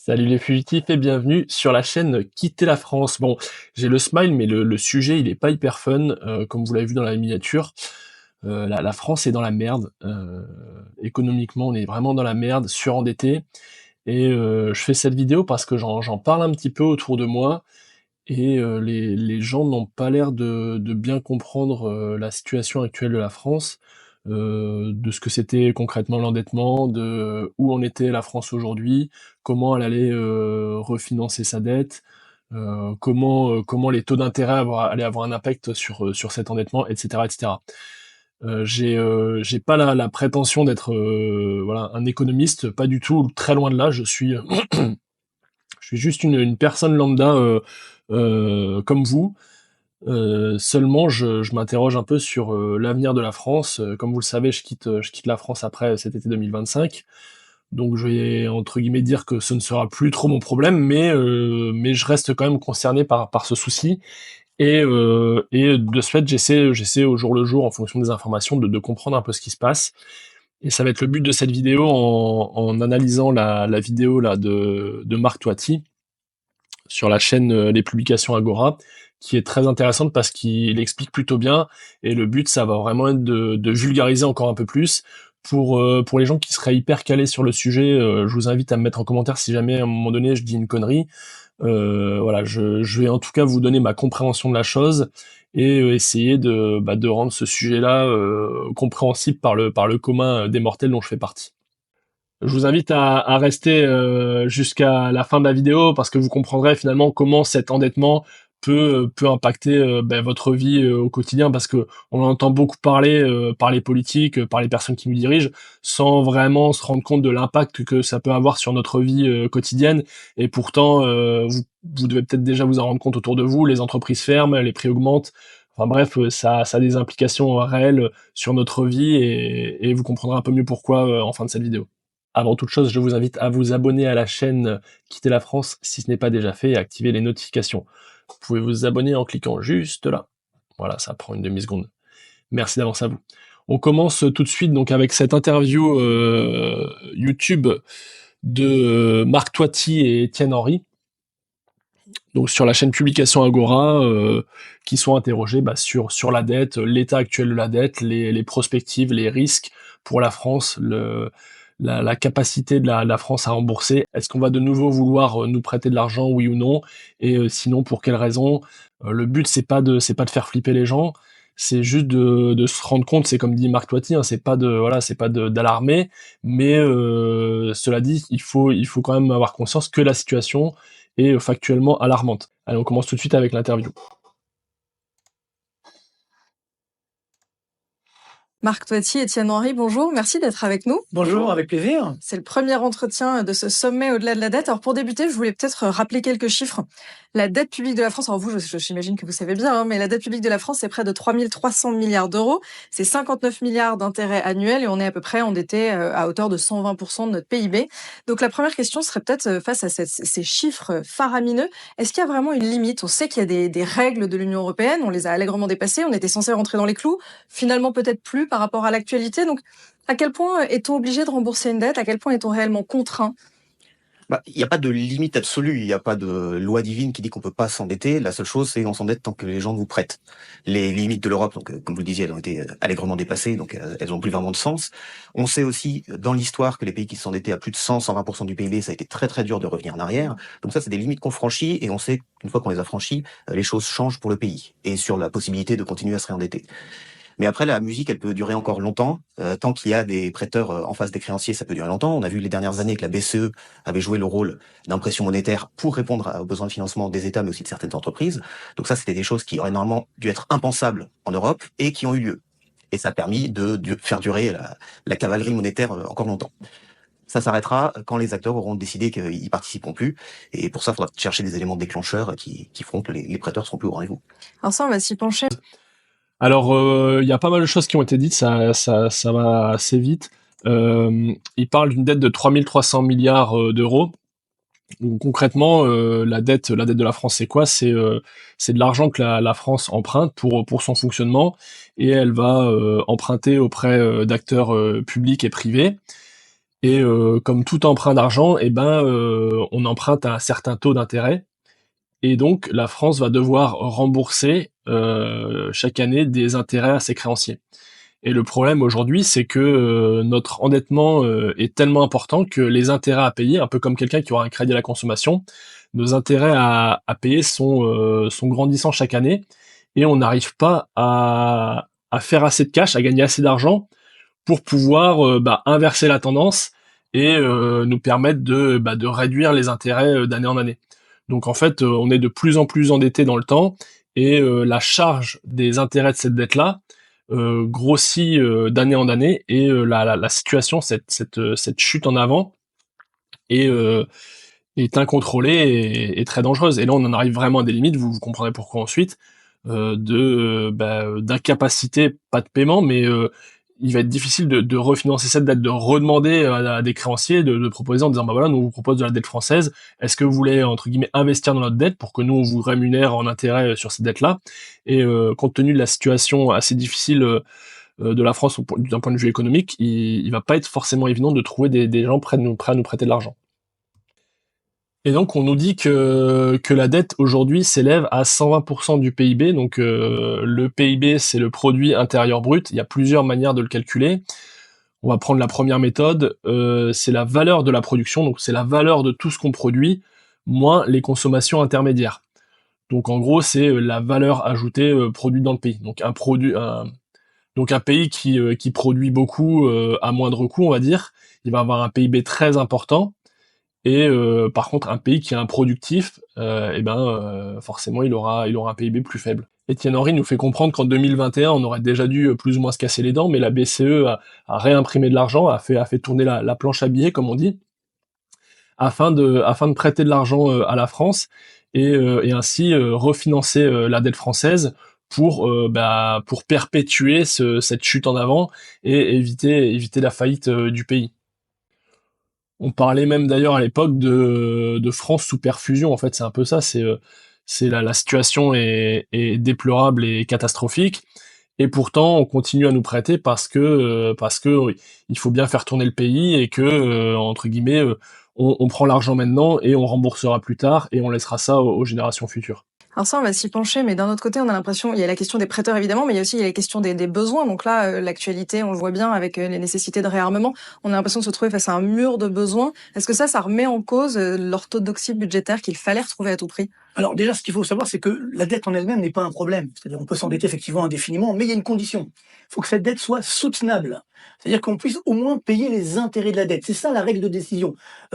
Salut les fugitifs et bienvenue sur la chaîne Quitter la France. Bon, j'ai le smile, mais le sujet il est pas hyper fun, comme vous l'avez vu dans la miniature. La France est dans la merde. Économiquement, on est vraiment dans la merde, surendetté. Et je fais cette vidéo parce que j'en parle un petit peu autour de moi et les gens n'ont pas l'air de bien comprendre la situation actuelle de la France, de ce que c'était concrètement l'endettement, de où en était la France aujourd'hui, comment elle allait refinancer sa dette, comment les taux d'intérêt allaient avoir un impact sur cet endettement, et cetera, et cetera. J'ai pas la prétention d'être voilà, un économiste, pas du tout, très loin de là. Je suis juste une personne lambda comme vous. Seulement je m'interroge un peu sur l'avenir de la France. Comme vous le savez, je quitte la France après cet été 2025. Donc je vais entre guillemets dire que ce ne sera plus trop mon problème, mais je reste quand même concerné par ce souci. Et de ce fait, j'essaie au jour le jour, en fonction des informations, de comprendre un peu ce qui se passe. Et ça va être le but de cette vidéo en analysant la vidéo là de Marc Toiti sur la chaîne Les Publications Agora, qui est très intéressante parce qu'il explique plutôt bien, et le but, ça va vraiment être de vulgariser encore un peu plus. Pour les gens qui seraient hyper calés sur le sujet, je vous invite à me mettre en commentaire si jamais à un moment donné je dis une connerie. Voilà, je vais en tout cas vous donner ma compréhension de la chose et essayer de rendre ce sujet-là compréhensible par le commun des mortels dont je fais partie. Je vous invite à rester jusqu'à la fin de la vidéo parce que vous comprendrez finalement comment cet endettement peut impacter votre vie au quotidien, parce que on en entend beaucoup parler par les politiques, par les personnes qui nous dirigent, sans vraiment se rendre compte de l'impact que ça peut avoir sur notre vie quotidienne. Et pourtant, vous devez peut-être déjà vous en rendre compte autour de vous, les entreprises ferment, les prix augmentent. Enfin bref, ça a des implications réelles sur notre vie, et vous comprendrez un peu mieux pourquoi en fin de cette vidéo. Avant toute chose, je vous invite à vous abonner à la chaîne Quitter la France si ce n'est pas déjà fait et activer les notifications. Vous pouvez vous abonner en cliquant juste là. Voilà, ça prend une demi-seconde. Merci d'avance à vous. On commence tout de suite donc avec cette interview YouTube de Marc Toiti et Étienne Henry, donc sur la chaîne Publication Agora, qui sont interrogés sur la dette, l'état actuel de la dette, les perspectives, les risques pour la France, la capacité de la France à rembourser. Est-ce qu'on va de nouveau vouloir nous prêter de l'argent, oui ou non? Et sinon, pour quelles raisons? Le but, c'est pas de faire flipper les gens, c'est juste de se rendre compte. C'est comme dit Marc Toiti, hein, c'est pas d'alarmer, mais cela dit, il faut quand même avoir conscience que la situation est factuellement alarmante. Allez, on commence tout de suite avec l'interview. Marc Toiti, Étienne Henry, bonjour, merci d'être avec nous. Bonjour, avec plaisir. C'est le premier entretien de ce sommet au-delà de la dette. Alors pour débuter, je voulais peut-être rappeler quelques chiffres. La dette publique de la France, alors vous, j'imagine que vous savez bien, hein, mais la dette publique de la France, c'est près de 3 300 milliards d'euros. C'est 59 milliards d'intérêts annuels et on est à peu près endetté à hauteur de 120% de notre PIB. Donc la première question serait peut-être, face à ces chiffres faramineux, est-ce qu'il y a vraiment une limite? On sait qu'il y a des règles de l'Union européenne, on les a allègrement dépassées, on était censé rentrer dans les clous, finalement peut-être plus par rapport à l'actualité. Donc à quel point est-on obligé de rembourser une dette? À quel point est-on réellement contraint? Il n'y a pas de limite absolue, il n'y a pas de loi divine qui dit qu'on peut pas s'endetter. La seule chose, c'est qu'on s'endette tant que les gens nous prêtent. Les limites de l'Europe, donc comme vous le disiez, elles ont été allègrement dépassées, donc elles ont plus vraiment de sens. On sait aussi dans l'histoire que les pays qui s'endettaient à plus de 100-120% du PIB, ça a été très très dur de revenir en arrière. Donc ça, c'est des limites qu'on franchit, et on sait qu'une fois qu'on les a franchies, les choses changent pour le pays et sur la possibilité de continuer à se réendetter. Mais après, la musique, elle peut durer encore longtemps. Tant qu'il y a des prêteurs en face des créanciers, ça peut durer longtemps. On a vu les dernières années que la BCE avait joué le rôle d'impression monétaire pour répondre aux besoins de financement des États, mais aussi de certaines entreprises. Donc ça, c'était des choses qui auraient normalement dû être impensables en Europe et qui ont eu lieu. Et ça a permis de faire durer la cavalerie monétaire encore longtemps. Ça s'arrêtera quand les acteurs auront décidé qu'ils y participeront plus. Et pour ça, il faudra chercher des éléments déclencheurs qui feront que les prêteurs seront plus au rendez-vous. Alors ça, on va s'y pencher. Alors, il y a pas mal de choses qui ont été dites, ça va assez vite. Il parle d'une dette de 3 300 milliards d'euros. Donc, concrètement, la dette de la France, c'est quoi? C'est de l'argent que la France emprunte pour son fonctionnement, et elle va emprunter auprès d'acteurs publics et privés. Et comme tout emprunt d'argent, eh ben, on emprunte à un certain taux d'intérêt et donc la France va devoir rembourser, chaque année des intérêts à ses créanciers. Et le problème aujourd'hui, c'est que, notre endettement, est tellement important que les intérêts à payer, un peu comme quelqu'un qui aura un crédit à la consommation, nos intérêts à payer sont grandissants chaque année et on n'arrive pas à faire assez de cash, à gagner assez d'argent pour pouvoir, inverser la tendance et nous permettre de réduire les intérêts, d'année en année. Donc en fait, on est de plus en plus endetté dans le temps et la charge des intérêts de cette dette-là, grossit, d'année en année et la situation, cette chute en avant est, est incontrôlée et très dangereuse. Et là, on en arrive vraiment à des limites, vous comprendrez pourquoi ensuite, d'incapacité, pas de paiement, mais il va être difficile de refinancer cette dette, de redemander à des créanciers de proposer en disant: «Bah, voilà, nous on vous propose de la dette française. Est-ce que vous voulez, entre guillemets, investir dans notre dette pour que nous on vous rémunère en intérêt sur cette dette-là?» Et compte tenu de la situation assez difficile, de la France d'un point de vue économique, il va pas être forcément évident de trouver des gens prêts à nous prêter de l'argent. Et donc on nous dit que la dette aujourd'hui s'élève à 120% du PIB, donc le PIB c'est le produit intérieur brut, il y a plusieurs manières de le calculer. On va prendre la première méthode, c'est la valeur de la production, donc c'est la valeur de tout ce qu'on produit, moins les consommations intermédiaires. Donc en gros c'est, la valeur ajoutée, produite dans le pays. Donc un pays qui produit beaucoup, à moindre coût on va dire, il va avoir un PIB très important et par contre, un pays qui est improductif, forcément, il aura un PIB plus faible. Étienne Henry nous fait comprendre qu'en 2021, on aurait déjà dû plus ou moins se casser les dents, mais la BCE a réimprimé de l'argent, a fait tourner la planche à billets, comme on dit, afin de prêter de l'argent à la France et ainsi refinancer la dette française pour perpétuer cette chute en avant et éviter la faillite du pays. On parlait même d'ailleurs à l'époque de France sous perfusion. En fait, c'est un peu ça. C'est la situation est déplorable et catastrophique. Et pourtant, on continue à nous prêter parce que oui, il faut bien faire tourner le pays et que entre guillemets, on prend l'argent maintenant et on remboursera plus tard et on laissera ça aux générations futures. Alors ça, on va s'y pencher, mais d'un autre côté, on a l'impression, il y a la question des prêteurs évidemment, mais il y a aussi la question des besoins. Donc là, l'actualité, on le voit bien avec les nécessités de réarmement, on a l'impression de se trouver face à un mur de besoins. Est-ce que ça remet en cause l'orthodoxie budgétaire qu'il fallait retrouver à tout prix? Alors déjà, ce qu'il faut savoir, c'est que la dette en elle-même n'est pas un problème. C'est-à-dire on peut s'endetter effectivement indéfiniment, mais il y a une condition. Il faut que cette dette soit soutenable. C'est-à-dire qu'on puisse au moins payer les intérêts de la dette. C'est ça la règle de décision.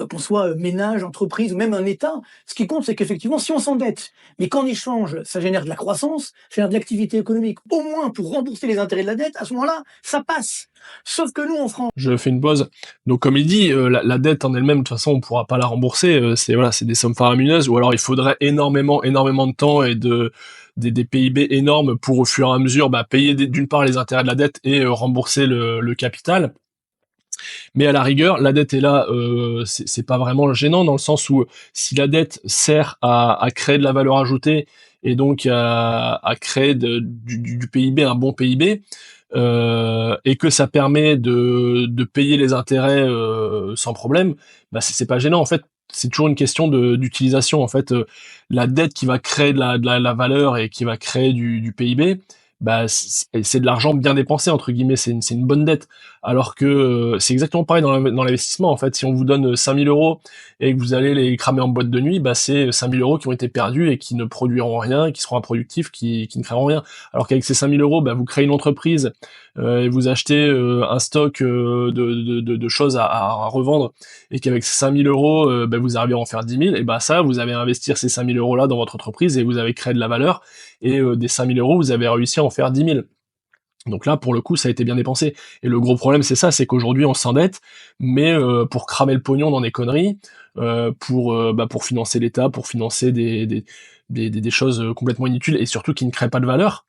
Qu'on soit ménage, entreprise ou même un État, ce qui compte, c'est qu'effectivement, si on s'endette, mais qu'en échange, ça génère de la croissance, ça génère de l'activité économique, au moins pour rembourser les intérêts de la dette, à ce moment-là, ça passe. Sauf que nous, en France, Je fais une pause. Donc comme il dit, la dette en elle-même, de toute façon, on pourra pas la rembourser. C'est des sommes faramineuses, ou alors il faudrait énormément de temps et des PIB énormes pour au fur et à mesure payer d'une part les intérêts de la dette et rembourser le capital. Mais à la rigueur, la dette est là, c'est pas vraiment gênant dans le sens où si la dette sert à créer de la valeur ajoutée et donc à créer du PIB, un bon PIB, et que ça permet de payer les intérêts sans problème, c'est pas gênant. En fait, c'est toujours une question d'utilisation. En fait, la dette qui va créer de la valeur et qui va créer du PIB, c'est de l'argent bien dépensé entre guillemets. C'est une bonne dette. Alors que c'est exactement pareil dans l'investissement. En fait, si on vous donne 5 000 € et que vous allez les cramer en boîte de nuit, c'est 5 000 € qui ont été perdus et qui ne produiront rien, qui seront improductifs, qui ne créeront rien. Alors qu'avec ces 5 000 €, vous créez une entreprise et vous achetez un stock de choses à revendre, et qu'avec ces 5 000 €, vous arrivez à en faire 10 000, et ça, vous avez investir ces 5 000 € là dans votre entreprise et vous avez créé de la valeur, et des 5 000 €, vous avez réussi à en faire 10 000. Donc là, pour le coup, ça a été bien dépensé. Et le gros problème, c'est ça, c'est qu'aujourd'hui, on s'endette, mais pour cramer le pognon dans des conneries, pour financer l'État, pour financer des choses complètement inutiles et surtout qui ne créent pas de valeur.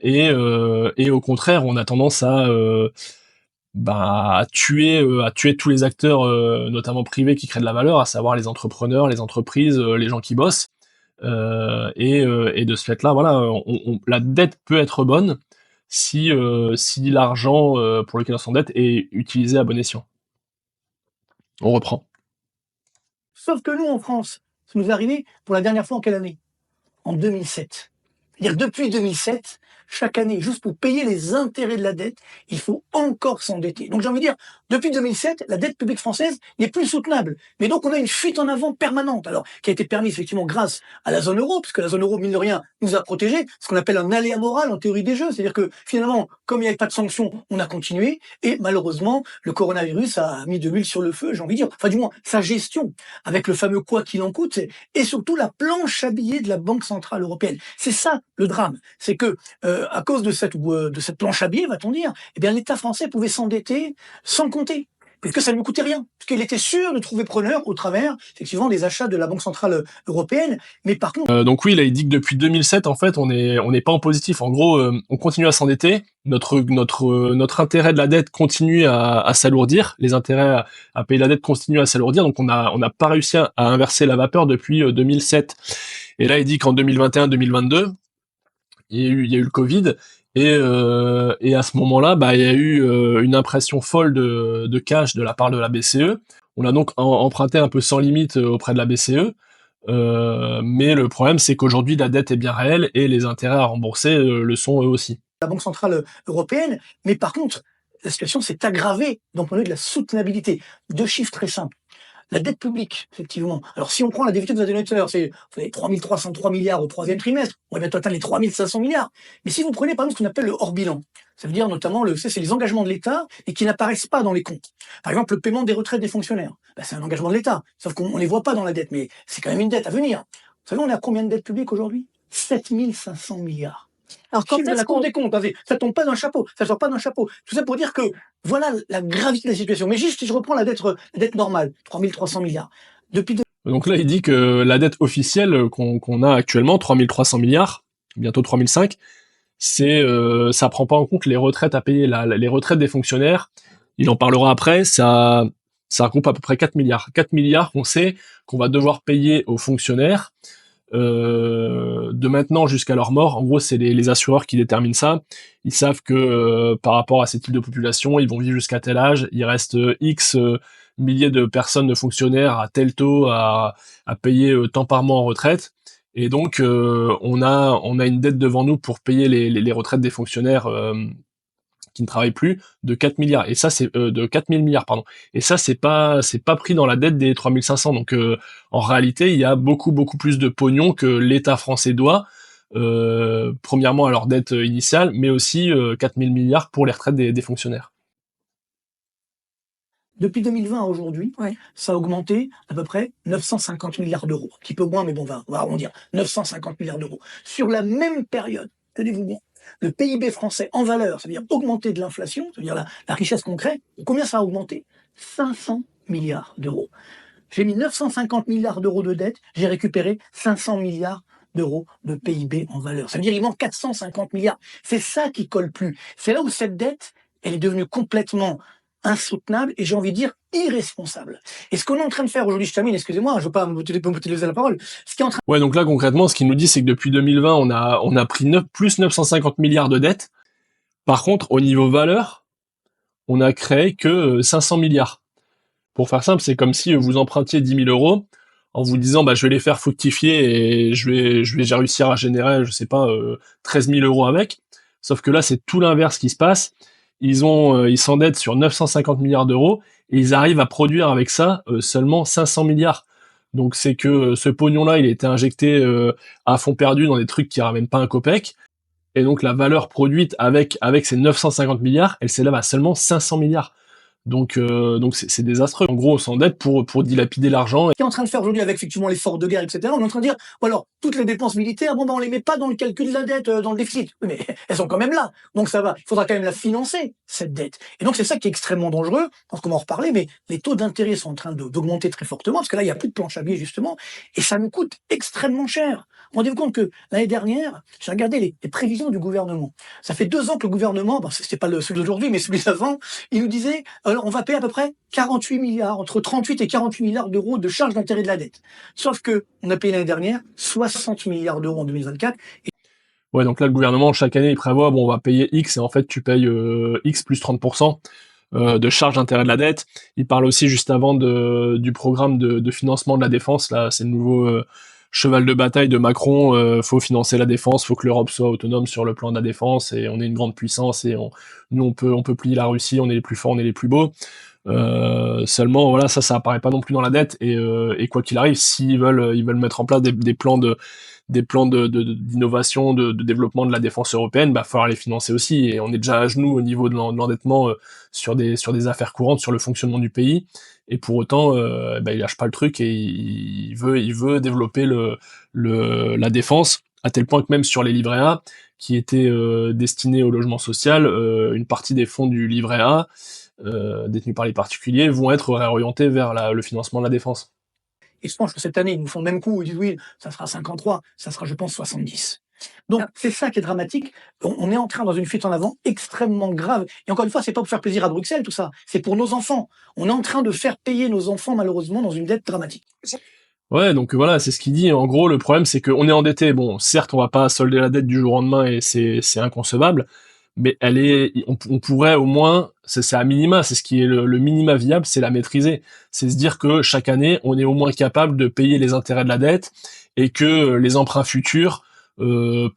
Et au contraire, on a tendance à tuer tous les acteurs, notamment privés, qui créent de la valeur, à savoir les entrepreneurs, les entreprises, les gens qui bossent. Et de ce fait-là, voilà, la dette peut être bonne si l'argent pour lequel on s'endette est utilisé à bon escient. On reprend. Sauf que nous, en France, ça nous est arrivé pour la dernière fois en quelle année? En 2007. C'est-à-dire depuis 2007, chaque année, juste pour payer les intérêts de la dette, il faut encore s'endetter. Donc j'ai envie de dire, depuis 2007, la dette publique française n'est plus soutenable. Mais donc on a une fuite en avant permanente, alors qui a été permise effectivement grâce à la zone euro, puisque la zone euro, mine de rien, nous a protégés, ce qu'on appelle un aléa moral en théorie des jeux. C'est-à-dire que finalement, comme il n'y avait pas de sanctions, on a continué, et malheureusement, le coronavirus a mis de l'huile sur le feu, j'ai envie de dire. Enfin du moins, sa gestion, avec le fameux quoi qu'il en coûte, et surtout la planche à billets de la Banque Centrale Européenne. C'est ça le drame, c'est que à cause de cette planche à billets, va-t-on dire, eh bien l'État français pouvait s'endetter sans compter, puisque ça ne lui coûtait rien, puisqu'il était sûr de trouver preneur au travers, effectivement, des achats de la Banque Centrale Européenne. Mais par contre... Donc oui, là, il dit que depuis 2007, en fait, on n'est pas en positif. En gros, on continue à s'endetter. Notre intérêt de la dette continue à s'alourdir. Les intérêts à payer la dette continuent à s'alourdir. Donc on n'a pas réussi à inverser la vapeur depuis 2007. Et là, il dit qu'en 2021-2022, il y a eu le Covid, et à ce moment-là, il y a eu une impression folle de cash de la part de la BCE. On a donc emprunté un peu sans limite auprès de la BCE, mais le problème, c'est qu'aujourd'hui, la dette est bien réelle et les intérêts à rembourser le sont eux aussi. La Banque Centrale Européenne, mais par contre, la situation s'est aggravée d'un point de vue de la soutenabilité. Deux chiffres très simples. La dette publique, effectivement. Alors, si on prend la déficit que vous avez donné tout à l'heure, c'est 3303 milliards au troisième trimestre, on va bientôt atteindre les 3500 milliards. Mais si vous prenez, par exemple, ce qu'on appelle le hors-bilan, ça veut dire notamment, c'est les engagements de l'État et qui n'apparaissent pas dans les comptes. Par exemple, le paiement des retraites des fonctionnaires, c'est un engagement de l'État, sauf qu'on ne les voit pas dans la dette, mais c'est quand même une dette à venir. Vous savez, on est à combien de dettes publiques aujourd'hui? 7500 milliards. Alors, quand la Cour des comptes, ça tombe pas d'un chapeau, ça sort pas d'un chapeau. Tout ça pour dire que voilà la gravité de la situation. Mais juste si je reprends la dette normale, 3300 milliards. Donc là, il dit que la dette officielle qu'on a actuellement, 3300 milliards, bientôt 3005, ça prend pas en compte les retraites à payer, les retraites des fonctionnaires. Il en parlera après, ça regroupe à peu près 4 milliards. 4 milliards qu'on sait qu'on va devoir payer aux fonctionnaires de maintenant jusqu'à leur mort. En gros, c'est les assureurs qui déterminent ça. Ils savent que par rapport à ces types de populations, ils vont vivre jusqu'à tel âge, il reste X milliers de personnes, de fonctionnaires à tel taux à payer tant par mois en retraite. Et donc, on a une dette devant nous pour payer les retraites des fonctionnaires qui ne travaillent plus de 4 milliards. Et ça, c'est de 4000 milliards, pardon. Et ça, c'est pas pris dans la dette des 3500. Donc, en réalité, il y a beaucoup plus de pognon que l'État français doit, premièrement à leur dette initiale, mais aussi 4000 milliards pour les retraites des fonctionnaires. Depuis 2020 à aujourd'hui, ça a augmenté à peu près 950 milliards d'euros. Un petit peu moins, mais bon, on va arrondir. 950 milliards d'euros. Sur la même période, tenez-vous bien, le PIB français en valeur, c'est-à-dire augmenter de l'inflation, c'est-à-dire la richesse qu'on crée, combien ça a augmenté? 500 milliards d'euros. J'ai mis 950 milliards d'euros de dette, j'ai récupéré 500 milliards d'euros de PIB en valeur. Ça veut dire qu'il manque 450 milliards. C'est ça qui colle plus. C'est là où cette dette, elle est devenue complètement insoutenable et j'ai envie de dire irresponsable. Et ce qu'on est en train de faire aujourd'hui, je termine, excusez-moi, je ne veux pas monopoliser la parole. Ouais, donc là concrètement, ce qu'il nous dit, c'est que depuis 2020, on a pris plus 950 milliards de dettes. Par contre, au niveau valeur, on a créé que 500 milliards. Pour faire simple, c'est comme si vous empruntiez 10 000 euros en vous disant je vais les faire fructifier et j'ai réussir à générer, je sais pas, 13 000 euros avec. Sauf que là, c'est tout l'inverse qui se passe. Ils s'endettent sur 950 milliards d'euros et ils arrivent à produire avec ça seulement 500 milliards. Donc c'est que ce pognon-là, il a été injecté à fond perdu dans des trucs qui ramènent pas un copec. Et donc la valeur produite avec ces 950 milliards, elle s'élève à seulement 500 milliards. Donc c'est désastreux. En gros, on s'endette pour dilapider l'argent. Ce qu'on est en train de faire aujourd'hui avec effectivement l'effort de guerre, etc., on est en train de dire, ou alors, toutes les dépenses militaires, on les met pas dans le calcul de la dette, dans le déficit. Oui, mais elles sont quand même là. Donc ça va. Il faudra quand même la financer, cette dette. Et donc c'est ça qui est extrêmement dangereux. Je pense qu'on va en reparler, mais les taux d'intérêt sont en train d'augmenter très fortement, parce que là, il n'y a plus de planche à billets, justement, et ça nous coûte extrêmement cher. Rendez-vous compte que l'année dernière, j'ai regardé les prévisions du gouvernement. Ça fait 2 ans que le gouvernement, c'était pas celui d'aujourd'hui, mais celui d'avant, il nous disait, alors on va payer à peu près 48 milliards, entre 38 et 48 milliards d'euros de charges d'intérêt de la dette. Sauf que on a payé l'année dernière 60 milliards d'euros en 2024. Ouais, donc là, le gouvernement, chaque année, il prévoit, on va payer X, et en fait, tu payes X plus 30%. de charges d'intérêt de la dette. Il parle aussi juste avant du programme de financement de la défense. Là, c'est le nouveau cheval de bataille de Macron. Faut financer la défense, faut que l'Europe soit autonome sur le plan de la défense, et on est une grande puissance, et nous on peut plier la Russie, on est les plus forts, on est les plus beaux. Seulement voilà, ça apparaît pas non plus dans la dette, et quoi qu'il arrive, s'ils veulent ils veulent mettre en place des plans d'innovation, de développement de la défense européenne, bah falloir les financer aussi, et on est déjà à genoux au niveau de l'endettement sur des affaires courantes, sur le fonctionnement du pays, et pour autant bah, il lâche pas le truc, et il veut développer la défense, à tel point que même sur les livrets A qui étaient destinés au logement social, une partie des fonds du livret A détenus par les particuliers vont être réorientés vers le financement de la défense. Et je pense que cette année, ils nous font le même coup, ils disent oui, ça sera 53, ça sera, je pense, 70. Donc, c'est ça qui est dramatique. On est entré dans une fuite en avant extrêmement grave. Et encore une fois, c'est pas pour faire plaisir à Bruxelles, tout ça. C'est pour nos enfants. On est en train de faire payer nos enfants, malheureusement, dans une dette dramatique. Ouais, donc voilà, c'est ce qu'il dit. En gros, le problème, c'est qu'on est endetté. Bon, certes, on va pas solder la dette du jour au lendemain, et c'est inconcevable, mais on pourrait au moins, c'est à minima, c'est ce qui est le minima viable, c'est la maîtriser. C'est se dire que chaque année, on est au moins capable de payer les intérêts de la dette, et que les emprunts futurs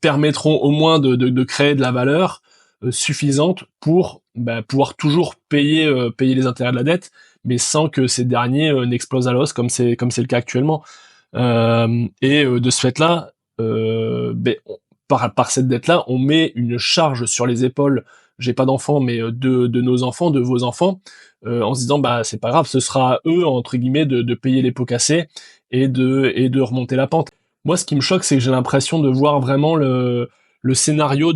permettront au moins de créer de la valeur suffisante pour pouvoir toujours payer les intérêts de la dette, mais sans que ces derniers n'explosent à l'os, comme c'est le cas actuellement. De ce fait-là, par cette dette-là, on met une charge sur les épaules, j'ai pas d'enfants, mais de nos enfants, de vos enfants, en se disant bah c'est pas grave, ce sera à eux entre guillemets de payer les pots cassés, et de remonter la pente. Moi, ce qui me choque, c'est que j'ai l'impression de voir vraiment le scénario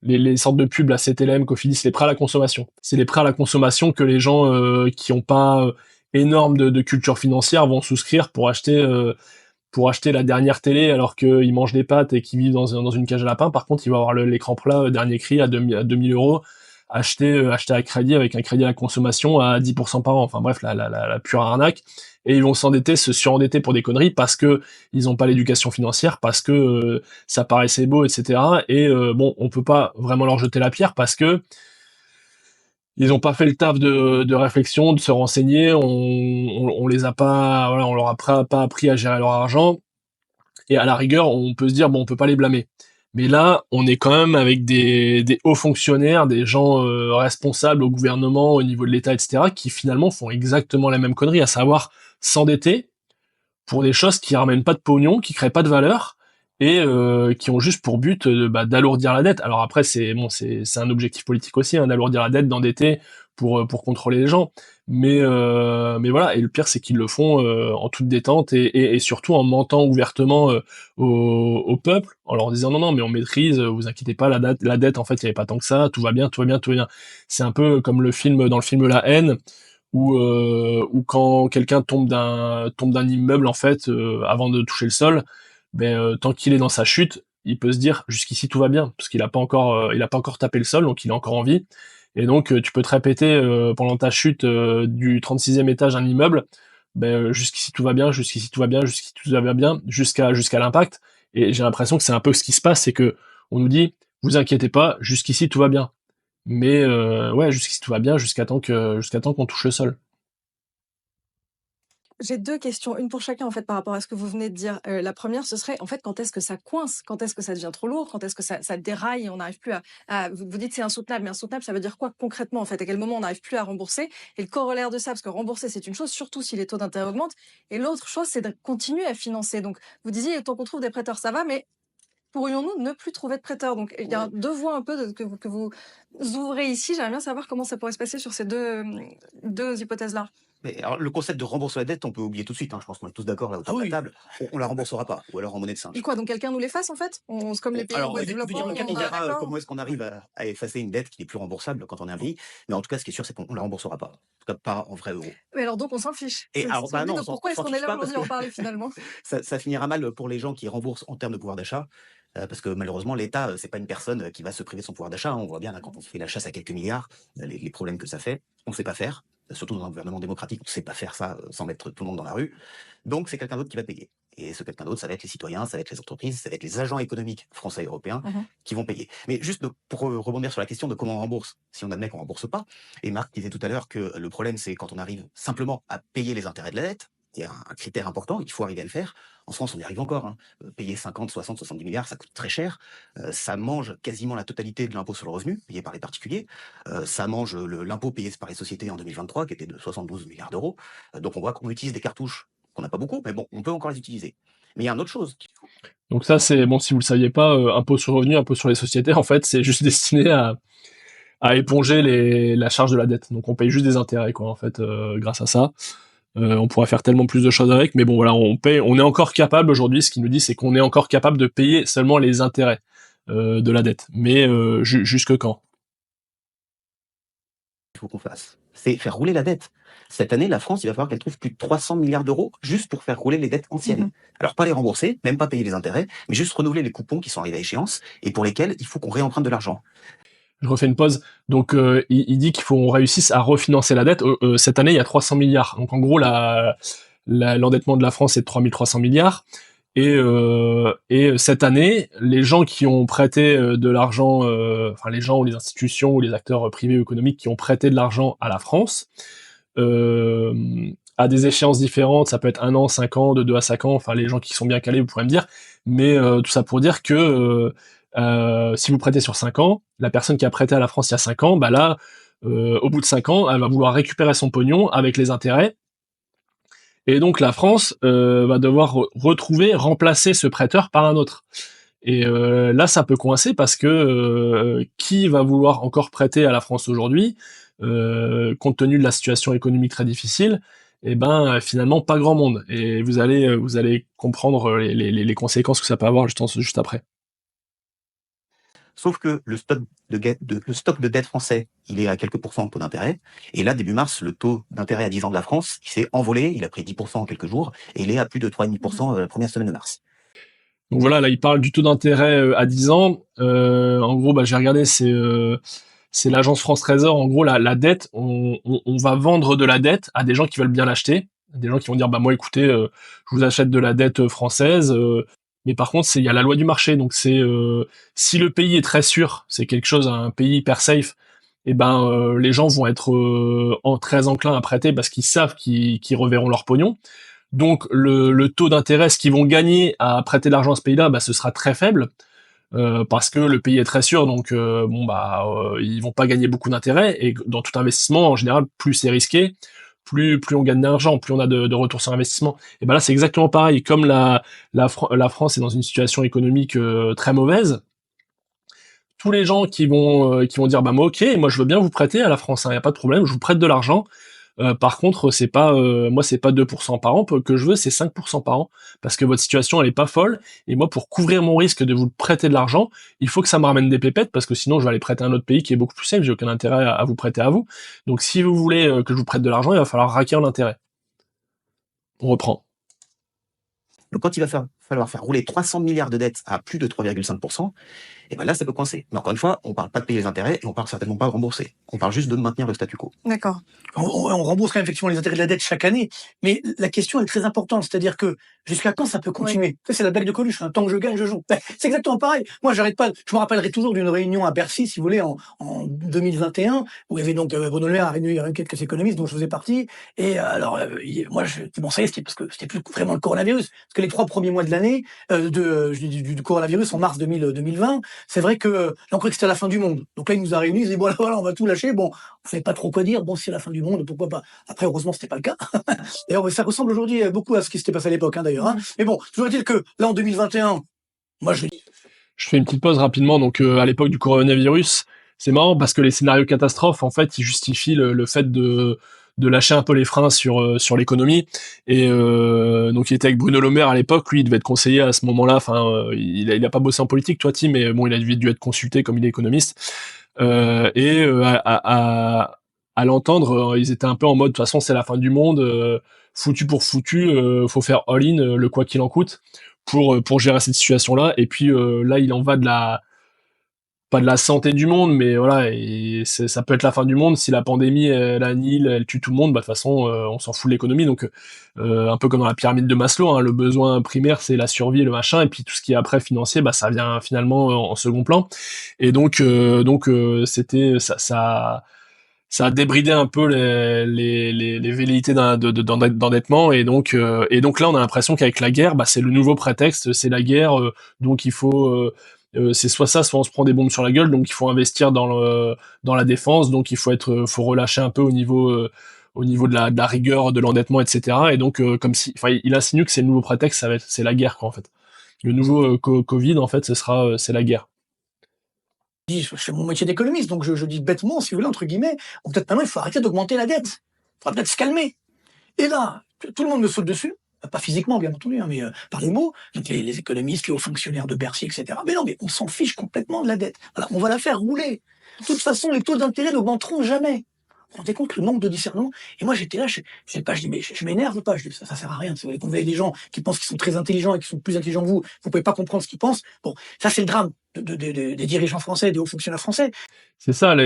les sortes de pubs, la CTLM, Cofidis, les prêts à la consommation. C'est les prêts à la consommation que les gens qui ont pas énorme de culture financière vont souscrire pour acheter la dernière télé, alors qu'ils mangent des pâtes et qu'ils vivent dans une cage à lapins. Par contre, il va avoir l'écran plat dernier cri à 2000 euros, acheté à crédit, avec un crédit à la consommation à 10% par an. Enfin bref, la pure arnaque. Et ils vont se surendetter pour des conneries, parce que ils ont pas l'éducation financière, parce que ça paraissait beau, etc. Et bon, on peut pas vraiment leur jeter la pierre, parce que ils ont pas fait le taf de réflexion, de se renseigner. On les a pas, voilà, on leur a pas appris à gérer leur argent. Et à la rigueur, on peut se dire bon, on peut pas les blâmer. Mais là, on est quand même avec des hauts fonctionnaires, des gens responsables au gouvernement, au niveau de l'État, etc., qui finalement font exactement la même connerie, à savoir s'endetter pour des choses qui ramènent pas de pognon, qui créent pas de valeur, et qui ont juste pour but d'alourdir la dette. Alors après, c'est un objectif politique aussi, hein, d'alourdir la dette, d'endetter pour contrôler les gens. Mais voilà, et le pire, c'est qu'ils le font en toute détente, et surtout en mentant ouvertement au peuple, en leur disant non, mais on maîtrise, vous inquiétez pas, la dette, en fait, il y avait pas tant que ça, tout va bien, tout va bien, tout va bien. C'est un peu comme dans le film La Haine, où quand quelqu'un tombe d'un immeuble, en fait, avant de toucher le sol, tant qu'il est dans sa chute, il peut se dire jusqu'ici tout va bien, parce qu'il a pas encore tapé le sol, donc il est encore en vie. Et donc tu peux te répéter pendant ta chute du 36e étage d'un immeuble, jusqu'ici tout va bien, jusqu'ici tout va bien, jusqu'ici tout va bien, jusqu'à l'impact. Et j'ai l'impression que c'est un peu ce qui se passe, c'est que on nous dit vous inquiétez pas, jusqu'ici tout va bien. Mais ouais, jusqu'ici tout va bien, jusqu'à temps qu'on touche le sol. J'ai 2 questions, une pour chacun, en fait, par rapport à ce que vous venez de dire. La première, ce serait, en fait, quand est-ce que ça coince? Quand est-ce que ça devient trop lourd? Quand est-ce que ça déraille et on n'arrive plus vous dites: «C'est insoutenable», mais insoutenable, ça veut dire quoi concrètement, en fait? À quel moment on n'arrive plus à rembourser? Et le corollaire de ça, parce que rembourser, c'est une chose, surtout si les taux d'intérêt augmentent, et l'autre chose, c'est de continuer à financer. Donc vous disiez: «Tant qu'on trouve des prêteurs, ça va», mais pourrions-nous ne plus trouver de prêteurs? Donc il y a 2 voies un peu que vous ouvrez ici. J'aimerais bien savoir comment ça pourrait se passer sur ces 2 hypothèses-là. Mais alors, le concept de rembourser la dette, on peut oublier tout de suite, hein. Je pense qu'on est tous d'accord là Ah autour de la oui. table. On la remboursera pas, ou alors en monnaie de Et singe. quoi, donc quelqu'un nous les fasse, en fait? C'est comme les pays en Alors, voie de développement, évidemment, on on est verra d'accord? comment est-ce qu'on arrive à effacer une dette qui n'est plus remboursable quand on est un pays. Mais en tout cas, ce qui est sûr, c'est qu'on la remboursera pas. En tout cas, pas en vrai euro. Mais alors donc on s'en fiche. Et C'est alors, ça bah le but, non, donc pourquoi on est-ce s'en qu'on est fiche là pas, parce aujourd'hui à que en parler finalement? ça finira mal pour les gens qui remboursent en termes de pouvoir d'achat. Parce que malheureusement, l'État, c'est pas une personne qui va se priver de son pouvoir d'achat. On voit bien là, quand on fait la chasse à quelques milliards, les problèmes que ça fait. On ne sait pas faire. Surtout dans un gouvernement démocratique, on ne sait pas faire ça sans mettre tout le monde dans la rue. Donc c'est quelqu'un d'autre qui va payer. Et ce quelqu'un d'autre, ça va être les citoyens, ça va être les entreprises, ça va être les agents économiques français et européens Mmh. qui vont payer. Mais juste pour rebondir sur la question de comment on rembourse, si on admet qu'on rembourse pas, et Marc disait tout à l'heure que le problème, c'est quand on arrive simplement à payer les intérêts de la dette, il y a un critère important, il faut arriver à le faire. En France, on y arrive encore. Hein. Payer 50, 60, 70 milliards, ça coûte très cher. Ça mange quasiment la totalité de l'impôt sur le revenu payé par les particuliers. Ça mange l'impôt payé par les sociétés en 2023, qui était de 72 milliards d'euros. Donc on voit qu'on utilise des cartouches qu'on n'a pas beaucoup, mais bon, on peut encore les utiliser. Mais il y a une autre chose. Donc ça, c'est bon, si vous le saviez pas, impôt sur le revenu, impôt sur les sociétés, en fait, c'est juste destiné à éponger la charge de la dette. Donc on paye juste des intérêts, quoi, en fait, grâce à ça. On pourrait faire tellement plus de choses avec, mais bon, voilà, on est encore capable aujourd'hui, ce qu'il nous dit, c'est qu'on est encore capable de payer seulement les intérêts de la dette. Mais jusque quand? Il faut qu'on fasse, c'est faire rouler la dette. Cette année, la France, il va falloir qu'elle trouve plus de 300 milliards d'euros juste pour faire rouler les dettes anciennes. Mmh. Alors, pas les rembourser, même pas payer les intérêts, mais juste renouveler les coupons qui sont arrivés à échéance et pour lesquels il faut qu'on réemprunte de l'argent. Je refais une pause. Donc, il dit qu'il faut qu'on réussisse à refinancer la dette. Cette année, il y a 300 milliards. Donc, en gros, l'endettement de la France est de 3300 milliards. Et cette année, les gens qui ont prêté de l'argent, enfin les gens ou les institutions ou les acteurs privés ou économiques qui ont prêté de l'argent à la France, à des échéances différentes, ça peut être 1 an, 5 ans, de 2 à 5 ans, enfin les gens qui sont bien calés, vous pourrez me dire, mais tout ça pour dire que si vous prêtez sur 5 ans, la personne qui a prêté à la France il y a 5 ans, bah là, au bout de 5 ans, elle va vouloir récupérer son pognon avec les intérêts, et donc la France va devoir remplacer ce prêteur par un autre. Et là, ça peut coincer parce que qui va vouloir encore prêter à la France aujourd'hui, compte tenu de la situation économique très difficile? Eh ben, finalement, pas grand monde. Et vous allez comprendre les conséquences que ça peut avoir juste après. Sauf que le stock de dette français, il est à quelques pourcents de taux d'intérêt. Et là, début mars, le taux d'intérêt à 10 ans de la France, il s'est envolé, il a pris 10% en quelques jours, et il est à plus de 3,5% la première semaine de mars. Donc voilà, là, il parle du taux d'intérêt à 10 ans. En gros, bah, j'ai regardé, c'est l'agence France Trésor. En gros, la dette, on va vendre de la dette à des gens qui veulent bien l'acheter. Des gens qui vont dire, bah moi, écoutez, je vous achète de la dette française. Mais par contre, il y a la loi du marché. Donc si le pays est très sûr, c'est quelque chose, un pays hyper safe, et ben les gens vont être très enclins à prêter parce qu'ils savent qu'ils reverront leur pognon. Donc le taux d'intérêt, ce qu'ils vont gagner à prêter de l'argent à ce pays-là, bah, ce sera très faible. Parce que le pays est très sûr, donc ils vont pas gagner beaucoup d'intérêt. Et dans tout investissement, en général, plus c'est risqué, plus on gagne d'argent, plus on a de retour sur investissement. Et ben là, c'est exactement pareil. Comme la France est dans une situation économique très mauvaise, tous les gens qui vont dire bah moi ok, moi je veux bien vous prêter à la France, y a pas de problème, je vous prête de l'argent. Par contre, c'est pas moi c'est pas 2% par an que je veux, c'est 5% par an parce que votre situation elle est pas folle et moi pour couvrir mon risque de vous prêter de l'argent, il faut que ça me ramène des pépettes parce que sinon je vais aller prêter à un autre pays qui est beaucoup plus safe, j'ai aucun intérêt à vous prêter à vous. Donc si vous voulez que je vous prête de l'argent, il va falloir raquer en intérêt. On reprend. Donc quand il va falloir faire rouler 300 milliards de dettes à plus de 3,5%, et ben là, ça peut coincer. Mais encore une fois, on parle pas de payer les intérêts et on parle certainement pas de rembourser. On parle juste de maintenir le statu quo. D'accord. On rembourse quand même effectivement les intérêts de la dette chaque année, mais la question est très importante, c'est-à-dire que jusqu'à quand ça peut continuer? Ça, c'est la blague de Coluche, hein. Tant que je gagne, je joue. C'est exactement pareil. Moi, j'arrête pas. Je me rappellerai toujours d'une réunion à Bercy, si vous voulez, en 2021, où il y avait donc Bruno Le Maire a réuni quelques économistes dont je faisais partie. Et moi, bon, ça y est, c'était parce que c'était plus vraiment le coronavirus, parce que les 3 premiers mois de l'année du coronavirus en mars 2020, c'est vrai que là, on croyait que c'était la fin du monde. Donc là, il nous a réunis, il dit, bon, voilà, on va tout lâcher. Bon, on savait pas trop quoi dire. Bon, c'est la fin du monde, pourquoi pas. Après, heureusement, c'était pas le cas. D'ailleurs, ça ressemble aujourd'hui beaucoup à ce qui s'était passé à l'époque, hein, d'ailleurs. Hein. Mais bon, toujours est-il que là, en 2021, moi, je fais une petite pause rapidement. Donc à l'époque du coronavirus, c'est marrant parce que les scénarios catastrophes, en fait, ils justifient le fait de lâcher un peu les freins sur l'économie. Et donc il était avec Bruno Le Maire à l'époque, lui il devait être conseiller à ce moment-là. Enfin, il a pas bossé en politique, toi, Tim, mais bon, il a dû être consulté comme il est économiste. À l'entendre, ils étaient un peu en mode de toute façon c'est la fin du monde, foutu pour foutu, faut faire all-in, le quoi qu'il en coûte pour gérer cette situation-là. Et puis là, il en va de pas de la santé du monde, mais voilà, et ça peut être la fin du monde si la pandémie, elle annihile, elle tue tout le monde. Bah de toute façon, on s'en fout de l'économie. Donc, un peu comme dans la pyramide de Maslow, hein, le besoin primaire c'est la survie et le machin, et puis tout ce qui est après financier, bah ça vient finalement en second plan. Et c'était ça a débridé un peu les velléités d'endettement, et donc là on a l'impression qu'avec la guerre, bah c'est le nouveau prétexte, c'est la guerre, donc il faut c'est soit ça, soit on se prend des bombes sur la gueule, donc il faut investir dans la défense, donc faut relâcher un peu au niveau de la rigueur de l'endettement, etc. Et donc comme si, enfin, il insinue que c'est le nouveau prétexte, c'est la guerre quoi en fait. Le nouveau Covid en fait, c'est la guerre. Je fais mon métier d'économiste, donc je dis bêtement, si vous voulez, entre guillemets, bon, peut-être maintenant il faut arrêter d'augmenter la dette. Il faudra peut-être se calmer. Et là, tout le monde me saute dessus. Pas physiquement, bien entendu, hein, mais par les mots. Donc les économistes, les hauts fonctionnaires de Bercy, etc. Mais non, mais on s'en fiche complètement de la dette. Voilà, on va la faire rouler. De toute façon, les taux d'intérêt n'augmenteront jamais. Vous vous rendez compte le manque de discernement? Et moi, j'étais là, je sais pas, je dis, mais je m'énerve pas. Je dis, ça sert à rien. Si vous voyez des gens qui pensent qu'ils sont très intelligents et qui sont plus intelligents que vous pouvez pas comprendre ce qu'ils pensent. Bon, ça, c'est le drame des dirigeants français, des hauts fonctionnaires français. C'est ça,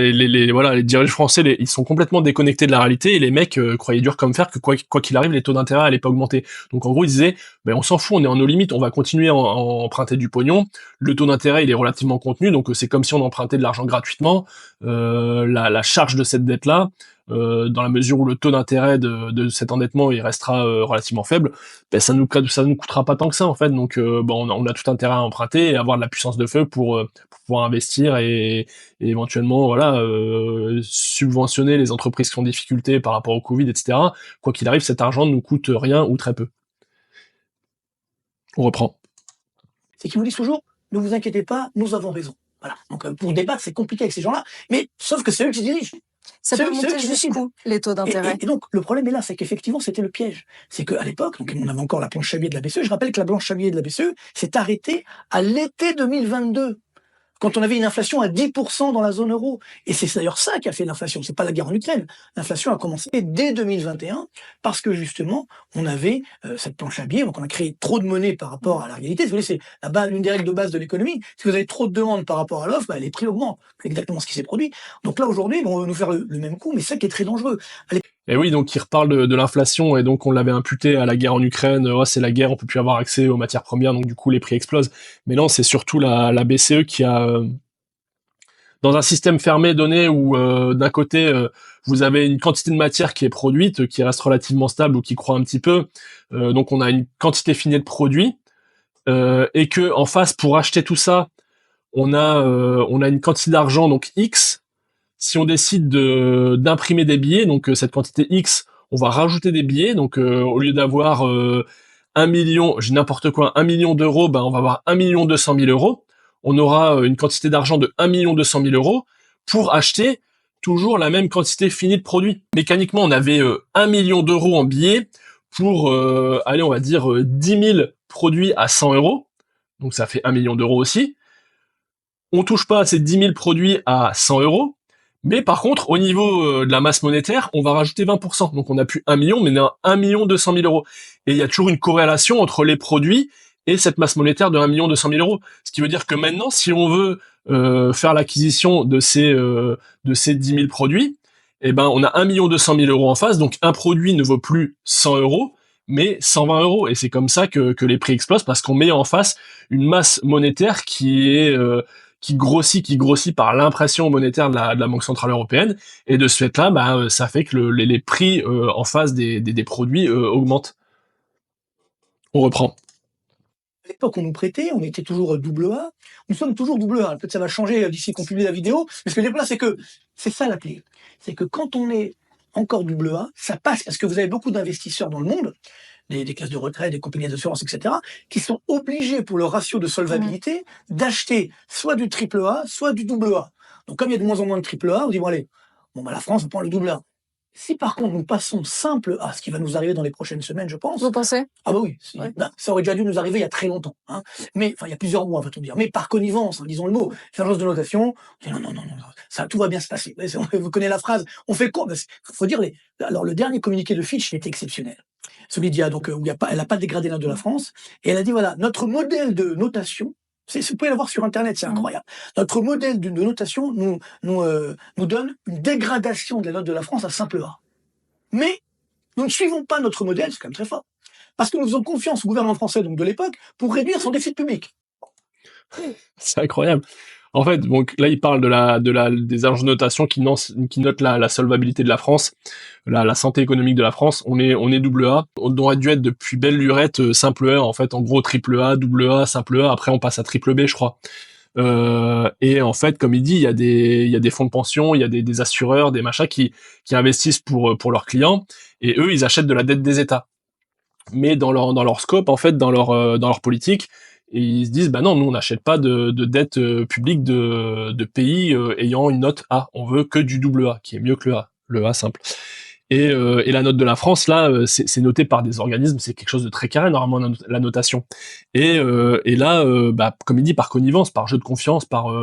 voilà, les dirigeants français, ils sont complètement déconnectés de la réalité, et les mecs croyaient dur comme fer que quoi qu'il arrive, les taux d'intérêt allaient pas augmenter. Donc en gros, ils disaient, ben on s'en fout, on est en nos limites, on va continuer à emprunter du pognon. Le taux d'intérêt, il est relativement contenu, donc c'est comme si on empruntait de l'argent gratuitement. La charge de cette dette-là, dans la mesure où le taux d'intérêt de cet endettement il restera relativement faible, ben ça nous coûtera pas tant que ça en fait. Donc on a tout intérêt à emprunter et avoir de la puissance de feu pour pouvoir investir, et éventuellement voilà subventionner les entreprises qui ont des difficultés par rapport au Covid, etc. Quoi qu'il arrive, cet argent ne nous coûte rien ou très peu. On reprend. C'est qu'ils vous disent toujours, ne vous inquiétez pas, nous avons raison. Voilà. Donc pour débattre, c'est compliqué avec ces gens-là, mais sauf que c'est eux qui dirigent. Ça peut monter jusqu'où, les taux d'intérêt? Et donc, le problème est là, c'est qu'effectivement, c'était le piège. C'est qu'à l'époque, donc, on avait encore la planche Chabier de la BCE. Je rappelle que la planche Chabier de la BCE s'est arrêtée à l'été 2022. Quand on avait une inflation à 10% dans la zone euro. Et c'est d'ailleurs ça qui a fait l'inflation. C'est pas la guerre en Ukraine. L'inflation a commencé dès 2021 parce que justement, on avait cette planche à billets. Donc on a créé trop de monnaie par rapport à la réalité. Si vous voulez, c'est l'une des règles de base de l'économie. Si vous avez trop de demandes par rapport à l'offre, bah, les prix augmentent. C'est exactement ce qui s'est produit. Donc là, aujourd'hui, on va nous faire le même coup, mais ça qui est très dangereux. Et oui, donc il reparle de l'inflation, et donc on l'avait imputé à la guerre en Ukraine. Oh, c'est la guerre, on peut plus avoir accès aux matières premières, donc du coup les prix explosent. Mais non, c'est surtout la BCE qui a dans un système fermé donné où d'un côté vous avez une quantité de matière qui est produite, qui reste relativement stable ou qui croît un petit peu, donc on a une quantité finie de produits, et que en face, pour acheter tout ça, on a une quantité d'argent, donc X. Si on décide d'imprimer des billets, donc cette quantité X, on va rajouter des billets, donc au lieu d'avoir 1 million, j'ai n'importe quoi, 1 million d'euros, ben on va avoir 1 200 000 euros. On aura une quantité d'argent de 1 200 000 euros pour acheter toujours la même quantité finie de produits. Mécaniquement, on avait 1 million d'euros en billets pour, allez, on va dire 10 000 produits à 100 euros. Donc ça fait 1 million d'euros aussi. On touche pas à ces 10 000 produits à 100 euros. Mais par contre, au niveau de la masse monétaire, on va rajouter 20%. Donc on n'a plus 1 million, mais on a 1 200 000 euros. Et il y a toujours une corrélation entre les produits et cette masse monétaire de 1 200 000 euros. Ce qui veut dire que maintenant, si on veut faire l'acquisition de ces 10 000 produits, eh ben on a 1 200 000 euros en face. Donc un produit ne vaut plus 100 euros, mais 120 euros. Et c'est comme ça que les prix explosent, parce qu'on met en face une masse monétaire qui grossit par l'impression monétaire de la Banque Centrale Européenne, et de ce fait-là, bah, ça fait que les prix en face des produits augmentent. On reprend. À l'époque, on nous prêtait, on était toujours double A. Nous sommes toujours double A. Peut-être ça va changer d'ici qu'on publie la vidéo. Mais ce que je veux dire là, c'est que c'est ça la clé. C'est que quand on est encore double A, ça passe parce que vous avez beaucoup d'investisseurs dans le monde, des caisses de retraite, des compagnies d'assurance, etc., qui sont obligés pour leur ratio de solvabilité d'acheter soit du triple A, soit du double A. Donc comme il y a de moins en moins de triple A, on dit bon allez, la France on prend le double A. Si par contre nous passons simple A, ce qui va nous arriver dans les prochaines semaines, je pense. Vous pensez? Ah bah oui, ça aurait déjà dû nous arriver il y a très longtemps. Hein. Mais enfin il y a plusieurs mois, va-t-on dire. Mais par connivence, disons le mot, l'agence de notation, on dit non, ça tout va bien se passer. Vous connaissez la phrase. On fait quoi? Faut dire alors le dernier communiqué de Fitch, il était exceptionnel. Celui d'il y a donc où elle n'a pas dégradé l'un de la France, et elle a dit voilà, notre modèle de notation Vous pouvez la voir sur Internet, c'est incroyable. Notre modèle de notation nous donne une dégradation de la note de la France à simple A. Mais nous ne suivons pas notre modèle, c'est quand même très fort, parce que nous faisons confiance au gouvernement français donc de l'époque pour réduire son déficit public. C'est incroyable. En fait, donc là, il parle des agences de notation qui notent la solvabilité de la France, la santé économique de la France. On est double A. On aurait dû être depuis belle lurette simple A. En fait, en gros, triple A, double A, simple A. Après, on passe à triple B, je crois. Et en fait, comme il dit, il y a des fonds de pension, il y a des assureurs, des machins qui investissent pour leurs clients. Et eux, ils achètent de la dette des États. Mais dans leur scope, en fait, dans leur politique, et ils se disent, bah non, nous on n'achète pas de dette publique de pays ayant une note A. On veut que du double A, qui est mieux que le A simple. Et la note de la France, là, c'est noté par des organismes, c'est quelque chose de très carré, normalement, la notation. Et là, bah, comme il dit, par connivence, par jeu de confiance, par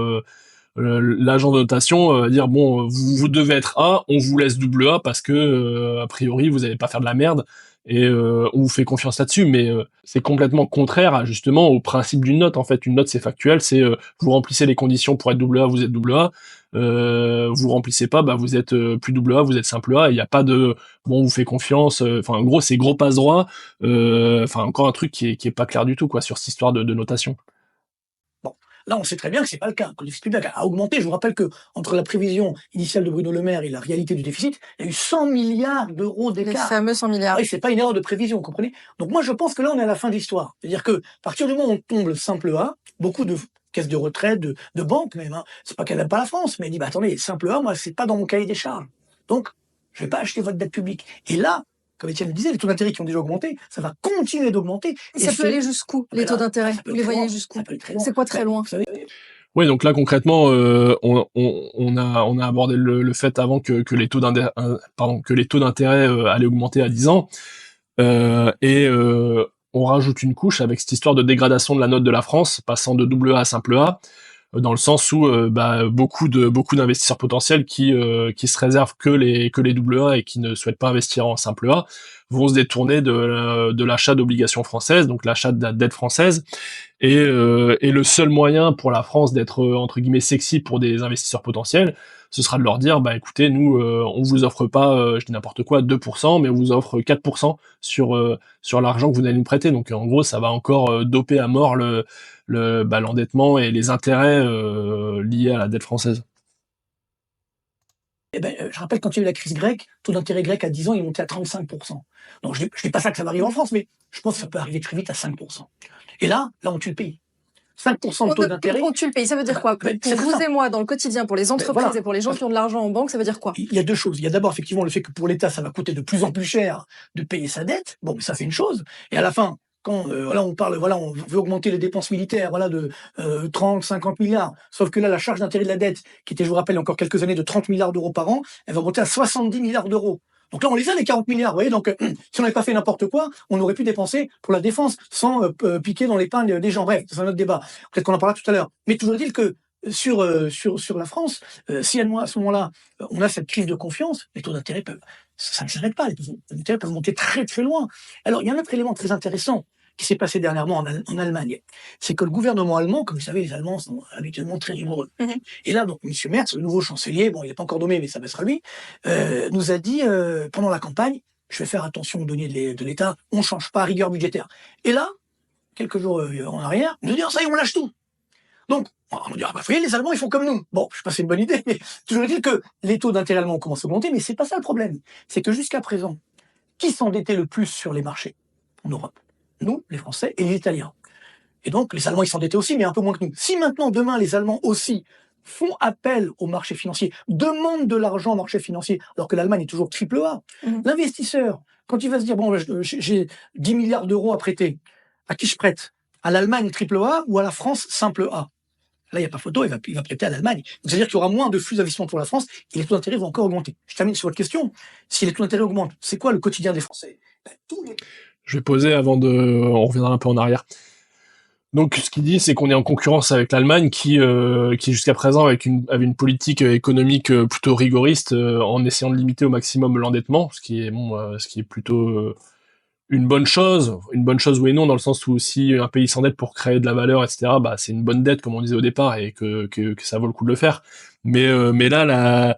l'agent de notation, dire, bon, vous devez être A, on vous laisse double A parce que, a priori, vous n'allez pas faire de la merde, et on vous fait confiance là-dessus, mais c'est complètement contraire justement au principe d'une note. En fait, une note c'est factuel, c'est vous remplissez les conditions pour être double A, vous êtes double A, vous remplissez pas, bah vous êtes plus double A, vous êtes simple A, il n'y a pas de bon on vous fait confiance, enfin en gros c'est gros passe droit, enfin encore un truc qui est pas clair du tout quoi sur cette histoire de notation. Là, on sait très bien que c'est pas le cas, que le déficit public a augmenté. Je vous rappelle que entre la prévision initiale de Bruno Le Maire et la réalité du déficit, il y a eu 100 milliards d'euros Les d'écart. fameux 100 milliards. Oui, c'est pas une erreur de prévision, vous comprenez? Donc moi, je pense que là, on est à la fin de l'histoire. C'est-à-dire que, à partir du moment où on tombe le simple A, beaucoup de caisses de retraite, de banques même, hein, c'est pas qu'elle n'aime pas la France, mais elle dit, bah attendez, simple A, moi, c'est pas dans mon cahier des charges. Donc, je vais pas acheter votre dette publique. Et là, comme Étienne le disait, les taux d'intérêt qui ont déjà augmenté, ça va continuer d'augmenter. Et ça peut aller jusqu'où, les taux d'intérêt? Vous les voyez jusqu'où? C'est quoi très loin? Vous savez, Oui, donc là concrètement, on a abordé le fait avant que les taux d'intérêt allaient augmenter à 10 ans, et on rajoute une couche avec cette histoire de dégradation de la note de la France, passant de double A à simple A, dans le sens où beaucoup d'investisseurs potentiels qui se réservent que les double A et qui ne souhaitent pas investir en simple A vont se détourner de l'achat d'obligations françaises, donc l'achat de la dette française. Et le seul moyen pour la France d'être entre guillemets sexy pour des investisseurs potentiels, ce sera de leur dire bah écoutez nous on vous offre pas je dis n'importe quoi 2%, mais on vous offre 4% sur l'argent que vous allez nous prêter. Donc en gros ça va encore doper à mort l'endettement et les intérêts liés à la dette française. Eh ben, je rappelle quand il y a eu la crise grecque, le taux d'intérêt grec à 10 ans, il est monté à 35%. Donc je dis pas ça que ça va arriver en France, mais je pense que ça peut arriver très vite à 5%. Et là, on tue le pays. 5% de taux d'intérêt. On tue le pays, ça veut dire quoi? Pour vous et moi, dans le quotidien, pour les entreprises et pour les gens qui ont de l'argent en banque, ça veut dire quoi? Il y a deux choses. Il y a d'abord effectivement le fait que pour l'État, ça va coûter de plus en plus cher de payer sa dette. Bon, mais ça c'est une chose. Et à la fin, quand on veut augmenter les dépenses militaires, de 30, 50 milliards. Sauf que là, la charge d'intérêt de la dette, qui était, je vous rappelle, il y a encore quelques années de 30 milliards d'euros par an, elle va monter à 70 milliards d'euros. Donc là, on les a, les 40 milliards, vous voyez. Donc, si on n'avait pas fait n'importe quoi, on aurait pu dépenser pour la défense sans piquer dans l'épargne des gens. Bref, c'est un autre débat. Peut-être qu'on en parlera tout à l'heure. Mais toujours est-il que sur la France, si à ce moment-là, on a cette crise de confiance, les taux d'intérêt ça ne s'arrête pas. Les taux d'intérêt peuvent monter très très loin. Alors, il y a un autre élément très intéressant qui s'est passé dernièrement en Allemagne, c'est que le gouvernement allemand, comme vous savez, les Allemands sont habituellement très rigoureux. Et là, donc, M. Merz, le nouveau chancelier, bon, il n'est pas encore nommé, mais ça sera lui, nous a dit, pendant la campagne, je vais faire attention aux deniers de l'État, on ne change pas à rigueur budgétaire. Et là, quelques jours en arrière, il nous dit, ça y est, on lâche tout. Donc, on va dire, vous voyez, les Allemands, ils font comme nous. Bon, je sais pas si c'est une bonne idée, mais toujours est-il que les taux d'intérêt allemands commencent à augmenter, mais c'est pas ça le problème. C'est que jusqu'à présent, qui s'endettait le plus sur les marchés en Europe? Nous, les Français et les Italiens. Et donc, les Allemands, ils s'endettaient aussi, mais un peu moins que nous. Si maintenant, demain, les Allemands aussi font appel au marché financier, demandent de l'argent au marché financier, alors que l'Allemagne est toujours triple A, l'investisseur, quand il va se dire, bon, j'ai 10 milliards d'euros à prêter, à qui je prête? À l'Allemagne triple A ou à la France simple A? Là, il n'y a pas photo, il va prêter à l'Allemagne. C'est-à-dire qu'il y aura moins de flux d'investissement pour la France et les taux d'intérêt vont encore augmenter. Je termine sur votre question. Si les taux d'intérêt augmentent, c'est quoi le quotidien des Français? Je vais poser on reviendra un peu en arrière. Donc, ce qu'il dit, c'est qu'on est en concurrence avec l'Allemagne qui jusqu'à présent avait une politique économique plutôt rigoriste en essayant de limiter au maximum l'endettement, ce qui est plutôt une bonne chose oui et non, dans le sens où si un pays s'endette pour créer de la valeur, etc., bah c'est une bonne dette, comme on disait au départ, et que ça vaut le coup de le faire. Mais là,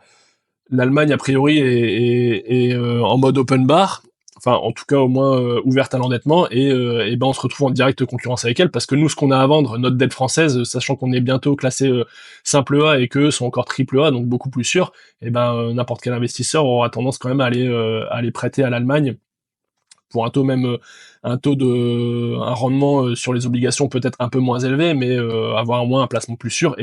l'Allemagne, a priori, est en mode open bar, enfin, en tout cas, au moins ouverte à l'endettement, et ben on se retrouve en directe concurrence avec elle, parce que nous, ce qu'on a à vendre, notre dette française, sachant qu'on est bientôt classé simple A et qu'eux sont encore triple A, donc beaucoup plus sûrs, et ben n'importe quel investisseur aura tendance quand même à aller prêter à l'Allemagne pour un taux même un rendement sur les obligations peut-être un peu moins élevé, mais avoir au moins un placement plus sûr,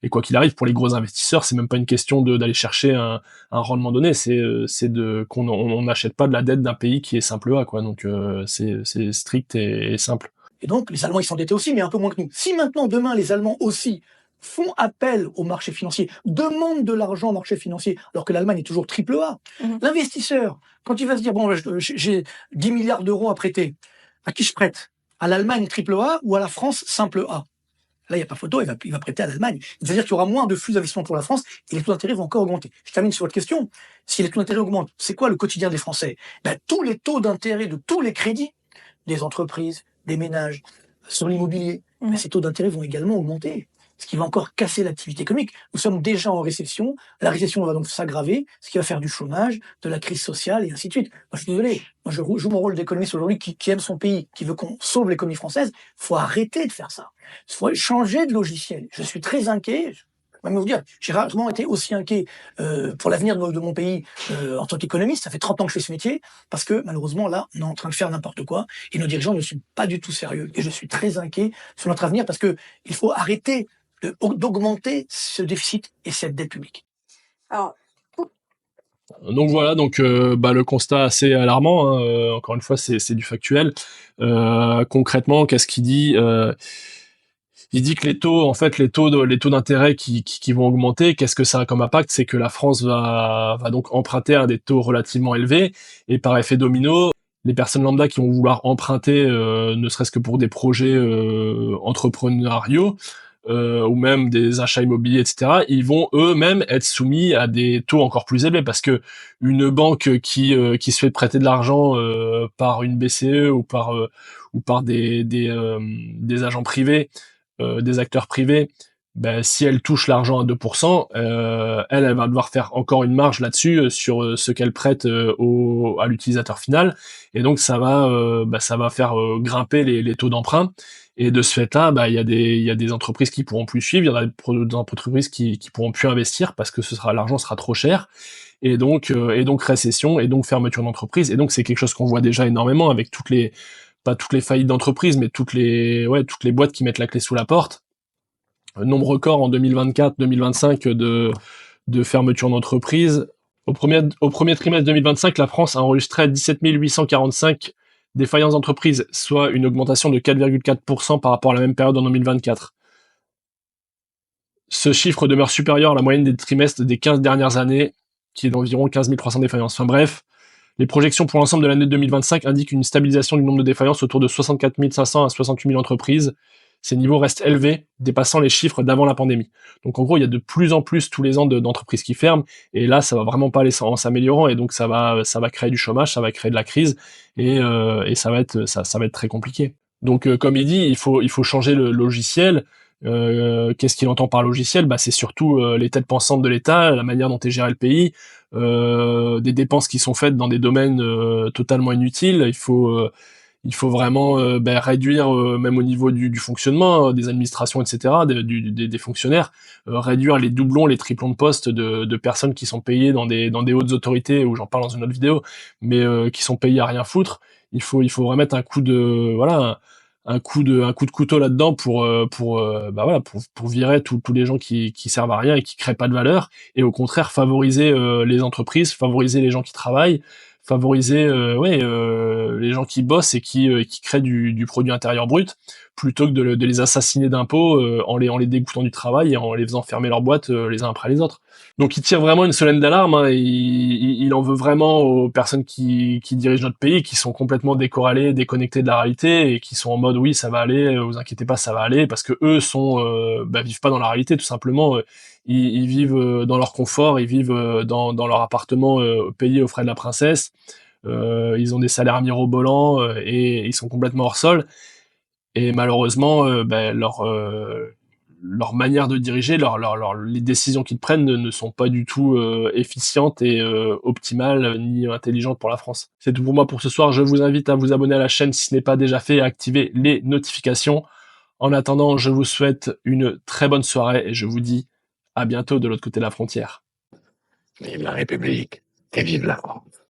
et quoi qu'il arrive, pour les gros investisseurs, c'est même pas une question d'aller chercher un rendement donné, c'est de qu'on on n'achète pas de la dette d'un pays qui est simple A, quoi. Donc c'est strict et simple. Et donc, les Allemands, ils s'endettaient aussi, mais un peu moins que nous. Si maintenant, demain, les Allemands aussi font appel au marché financier, demandent de l'argent au marché financier, alors que l'Allemagne est toujours triple A, l'investisseur, quand il va se dire, bon, j'ai 10 milliards d'euros à prêter, à qui je prête? À l'Allemagne triple A ou à la France simple A? Là, il n'y a pas photo, il va prêter à l'Allemagne. C'est-à-dire qu'il y aura moins de flux d'investissement pour la France et les taux d'intérêt vont encore augmenter. Je termine sur votre question. Si les taux d'intérêt augmentent, c'est quoi le quotidien des Français? Tous les taux d'intérêt de tous les crédits, des entreprises, des ménages, sur l'immobilier, ces taux d'intérêt vont également augmenter, ce qui va encore casser l'activité économique. Nous sommes déjà en récession, la récession va donc s'aggraver, ce qui va faire du chômage, de la crise sociale et ainsi de suite. Moi, je suis désolé, moi je joue mon rôle d'économiste aujourd'hui qui aime son pays, qui veut qu'on sauve l'économie française. Il faut arrêter de faire ça. Il faut changer de logiciel. Je suis très inquiet. Je vais vous dire, j'ai rarement été aussi inquiet pour l'avenir de mon pays en tant qu'économiste. Ça fait 30 ans que je fais ce métier, parce que malheureusement, là, on est en train de faire n'importe quoi, et nos dirigeants ne sont pas du tout sérieux. Et je suis très inquiet sur notre avenir, parce que il faut arrêter d'augmenter ce déficit et cette dette publique. Alors, donc voilà, donc le constat assez alarmant, hein, encore une fois, c'est du factuel. Concrètement, qu'est-ce qu'il dit? Il dit que les taux d'intérêt qui vont augmenter, qu'est-ce que ça a comme impact? C'est que la France va donc emprunter à des taux relativement élevés, et par effet domino, les personnes lambda qui vont vouloir emprunter, ne serait-ce que pour des projets entrepreneuriaux, ou même des achats immobiliers, etc., ils vont eux-mêmes être soumis à des taux encore plus élevés, parce que une banque qui se fait prêter de l'argent par une BCE ou par des agents privés, des acteurs privés, ben, si elle touche l'argent à 2%, elle va devoir faire encore une marge là-dessus sur ce qu'elle prête à l'utilisateur final, et donc ça va faire grimper les taux d'emprunt. Et de ce fait-là, il y a des entreprises qui pourront plus suivre, il y en a des entreprises qui pourront plus investir, parce que l'argent sera trop cher, et donc récession, et donc fermeture d'entreprise. Et donc c'est quelque chose qu'on voit déjà énormément avec pas toutes les faillites d'entreprises, mais toutes les boîtes qui mettent la clé sous la porte. Nombre record en 2024-2025 de fermeture d'entreprises. Au premier trimestre 2025, la France a enregistré 17 845 défaillances d'entreprises, soit une augmentation de 4,4% par rapport à la même période en 2024. Ce chiffre demeure supérieur à la moyenne des trimestres des 15 dernières années, qui est d'environ 15 300 défaillances. Enfin bref, les projections pour l'ensemble de l'année 2025 indiquent une stabilisation du nombre de défaillances autour de 64 500 à 68 000 entreprises. Ces niveaux restent élevés, dépassant les chiffres d'avant la pandémie. Donc en gros, il y a de plus en plus tous les ans d'entreprises qui ferment, et là, ça va vraiment pas aller en s'améliorant, et donc ça va créer du chômage, ça va créer de la crise, et ça va être très compliqué. Donc comme il dit, il faut changer le logiciel. Qu'est-ce qu'il entend par logiciel? C'est surtout les têtes pensantes de l'État, la manière dont est géré le pays, des dépenses qui sont faites dans des domaines totalement inutiles. Il faut vraiment réduire, même au niveau du fonctionnement des administrations, etc., des fonctionnaires, réduire les doublons, les triplons de postes de personnes qui sont payées dans des hautes autorités, où j'en parle dans une autre vidéo, mais qui sont payées à rien foutre. Il faut remettre un coup de couteau là-dedans pour virer tous les gens qui servent à rien et qui créent pas de valeur, et au contraire favoriser les entreprises, favoriser les gens qui travaillent, favoriser les gens qui bossent et qui créent du produit intérieur brut, plutôt que de les assassiner d'impôts en les dégoûtant du travail et en les faisant fermer leurs boîtes les uns après les autres. Donc il tire vraiment une sonnette d'alarme, hein, il en veut vraiment aux personnes qui dirigent notre pays, qui sont complètement décorrélées, déconnectées de la réalité, et qui sont en mode oui, ça va aller, vous inquiétez pas, ça va aller, parce que eux vivent pas dans la réalité, tout simplement. Ils vivent dans leur confort, ils vivent dans leur appartement payé aux frais de la princesse, ils ont des salaires mirobolants, et ils sont complètement hors sol. Et malheureusement, leur manière de diriger, les décisions qu'ils prennent ne sont pas du tout efficientes et optimales ni intelligentes pour la France. C'est tout pour moi pour ce soir. Je vous invite à vous abonner à la chaîne si ce n'est pas déjà fait et à activer les notifications. En attendant, je vous souhaite une très bonne soirée et je vous dis à bientôt de l'autre côté de la frontière. Vive la République et vive la France.